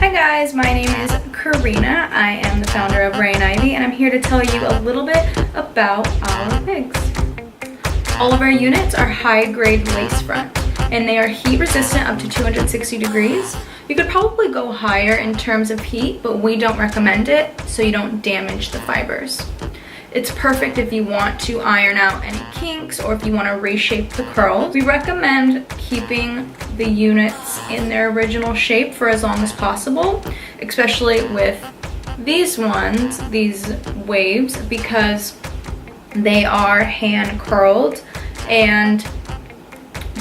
Hi guys, my name is Karina. I am the founder of Ray and Ivy, and I'm here to tell you a little bit about our wigs. All of our units are high-grade lace front, and they are heat resistant up to 260 degrees. You could probably go higher in terms of heat, but we don't recommend it so you don't damage the fibers. It's perfect if you want to iron out any kinks or if you want to reshape the curls. We recommend keeping the units in their original shape for as long as possible, especially with these ones, these waves, because they are hand curled, and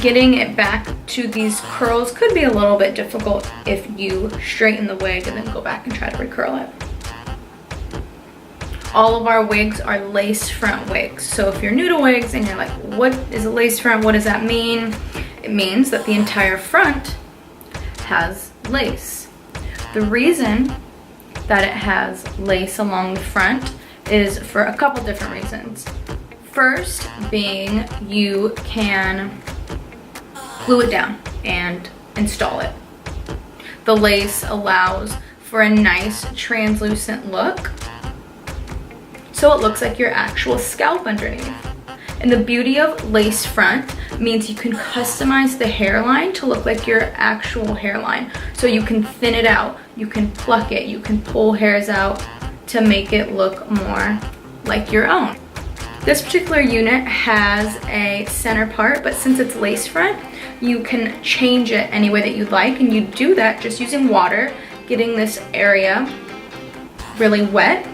getting it back to these curls could be a little bit difficult if you straighten the wig and then go back and try to recurl it. All of our wigs are lace front wigs. So if you're new to wigs and you're like, what is a lace front? What does that mean? It means that the entire front has lace. The reason that it has lace along the front is for a couple different reasons. First being you can glue it down and install it. The lace allows for a nice translucent look, so it looks like your actual scalp underneath. And the beauty of lace front means you can customize the hairline to look like your actual hairline. So you can thin it out, you can pluck it, you can pull hairs out to make it look more like your own. This particular unit has a center part, but since it's lace front, you can change it any way that you'd like, and you do that just using water, getting this area really wet,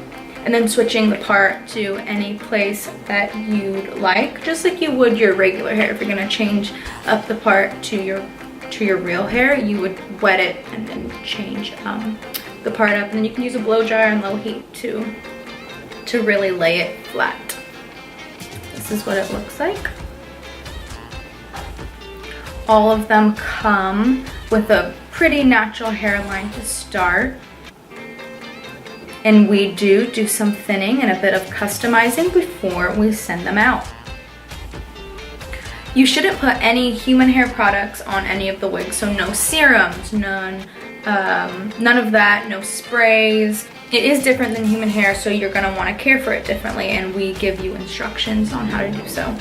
and then switching the part to any place that you'd like, just like you would your regular hair. If you're gonna change up the part to your real hair, you would wet it and then change the part up, and then you can use a blow dryer and low heat to really lay it flat. This is what it looks like. All of them come with a pretty natural hairline to start. And we do some thinning and a bit of customizing before we send them out. You shouldn't put any human hair products on any of the wigs, so no serums, none of that, no sprays. It is different than human hair, so you're gonna wanna care for it differently, and we give you instructions on how to do so.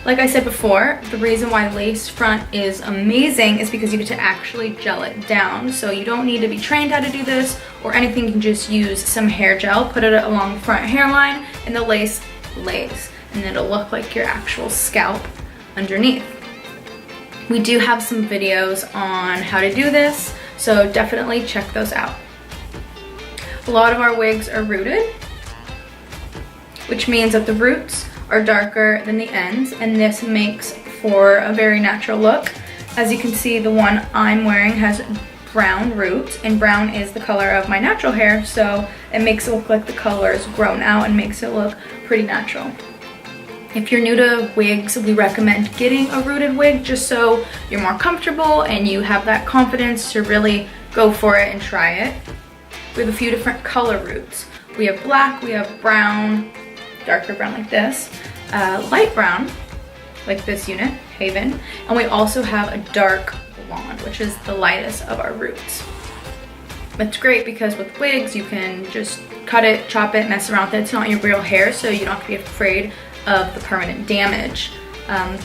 Like I said before, the reason why lace front is amazing is because you get to actually gel it down. So you don't need to be trained how to do this or anything. You can just use some hair gel, put it along the front hairline, and the lace lays. And it'll look like your actual scalp underneath. We do have some videos on how to do this, so definitely check those out. A lot of our wigs are rooted, which means that the roots are darker than the ends, and this makes for a very natural look. As you can see, the one I'm wearing has brown roots, and brown is the color of my natural hair, so it makes it look like the color is grown out and makes it look pretty natural. If you're new to wigs, we recommend getting a rooted wig just so you're more comfortable and you have that confidence to really go for it and try it. We have a few different color roots. We have black, we have brown, darker brown like this, light brown like this unit, Haven, and we also have a dark blonde, which is the lightest of our roots. It's great because with wigs you can just cut it, chop it, mess around with it. It's not your real hair, so you don't have to be afraid of the permanent damage.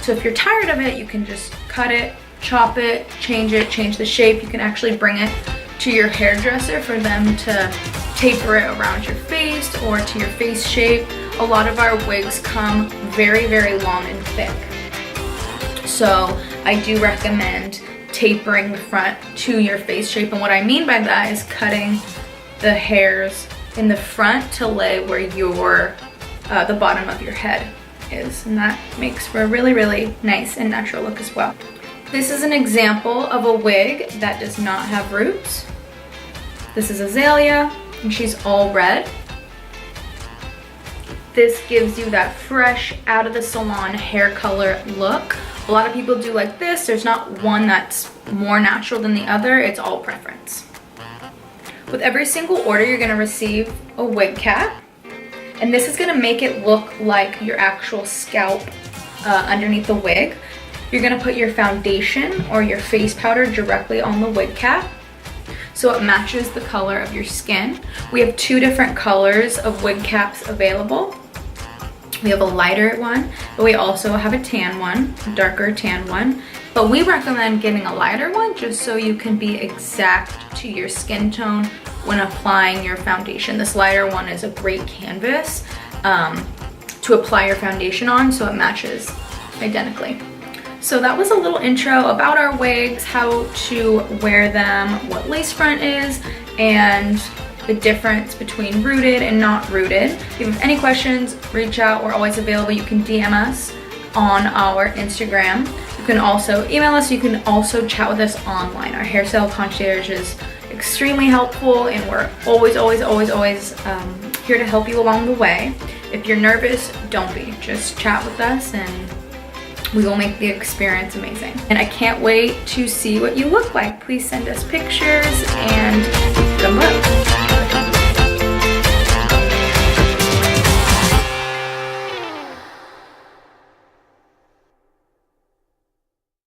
So if you're tired of it, you can just cut it, chop it, change the shape. You can actually bring it to your hairdresser for them to taper it around your face or to your face shape. A lot of our wigs come very, very long and thick. So I do recommend tapering the front to your face shape. And what I mean by that is cutting the hairs in the front to lay where your the bottom of your head is. And that makes for a really, really nice and natural look as well. This is an example of a wig that does not have roots. This is Azalea, and she's all red. This gives you that fresh, out of the salon hair color look. A lot of people do like this. There's not one that's more natural than the other. It's all preference. With every single order, you're gonna receive a wig cap, and this is gonna make it look like your actual scalp underneath the wig. You're gonna put your foundation or your face powder directly on the wig cap. so it matches the color of your skin. We have 2 different colors of wig caps available. We have a lighter one, but we also have a tan one, a darker tan one. But we recommend getting a lighter one just so you can be exact to your skin tone when applying your foundation. This lighter one is a great canvas to apply your foundation on, so it matches identically. So that was a little intro about our wigs, how to wear them, what lace front is, and the difference between rooted and not rooted. If you have any questions, reach out. We're always available. You can DM us on our Instagram. You can also email us. You can also chat with us online. Our hairstyle concierge is extremely helpful, and we're always here to help you along the way. If you're nervous, don't be. Just chat with us and we will make the experience amazing. And I can't wait to see what you look like. Please send us pictures and good luck.